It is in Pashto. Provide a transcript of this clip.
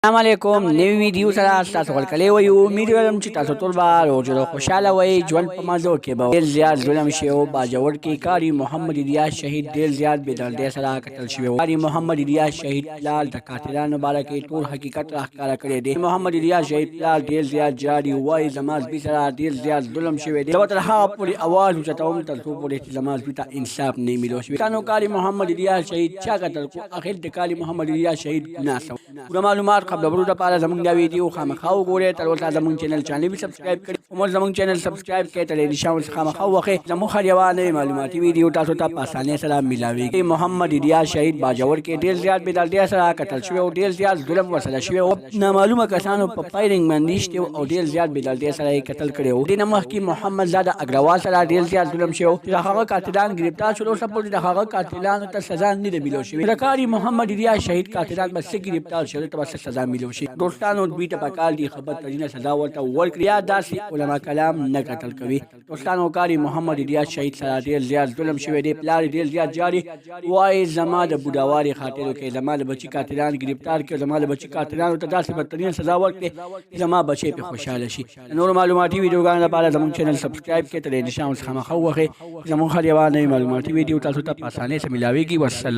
السلام علیکم نوی ویډیو سره تاسو ورکړی وای امید لرم چې تاسو ټول به روز خوشاله وئ ژوند په مزو کې به ډېر زیات ظلم شوی او باجوړ کې کاری محمد الیاس شهید ډېر زیات بېدردۍ سره قتل شوی و کاری محمد الیاس شهید لال د قاتلانو باره کې ټول حقیقت راښکاره کړی دی محمد الیاس شهید لال ډېر زیات جاري وایي زما زوی سره ډېر زیات ظلم شوی دی زه به تر هغه پورې اواز اوچتوم تر څو پورې چې زما زوی ته انصاف نه میلو شوی تانو کاری محمد الیاس شهید چا قتل کو اخر د کاری محمد الیاس شهید ګناه سو پوره معلومات خبرونو لپاره زموږ دا ویډیو خامخا وګورئ تر اوسه زموږ چینل چانل سبسکرایب کړئ عمر زموږ چینل سبسکرایب کړئ تر دې نشان څخه خامخا وخې زموږ هر یوه نوې معلوماتي ویډیو تاسو ته په اسانۍ سره میلاویږي محمد الیاس شهید باجوړ کې ډېر زیات بېدردۍ سره قتل شوی او ډېر زیات ظلم ورسره شوی او نامعلومه کسانو په فایرنګ باندې شته او ډېر زیات بېدردۍ سره یې قتل کړی و دې نه مخکې محمد زاده اګروال سره ډېر زیات ظلم شوی چې د هغه قاتلان ګرفتار شول اوسه پورې د هغه قاتلانو ته سزا نه ده میلو شوې د کاري محمد الیاس شهید قاتلان به څه ګرفتار شول ته به سزا میلو شي دوستانو دوی ته پکار دي خبر ترینه سزا ورته ورکړي یا داسې علما کلام نه قتل کوي دوستانو کاري محمد الیاس شهید سره ډېر زیات ظلم شوی دی پلار ډېر زیات جاري وایي زما د بوډاوالي خاطرو کې زما د بچي قاتلان ګرفتار کړي زما د بچي قاتلانو ته داسې بدترین سزا ورکړي زما بچی پې خوشحاله شي نور معلوماتي ویډیوګانو لپاره زموږ چینل سبسکرایب کړئ تر دې نشان څخه خامخا وخې زموږ هر یوه نوې معلوماتي ویډیو تاسو ته په اسانۍ سره میلاویږي والسلام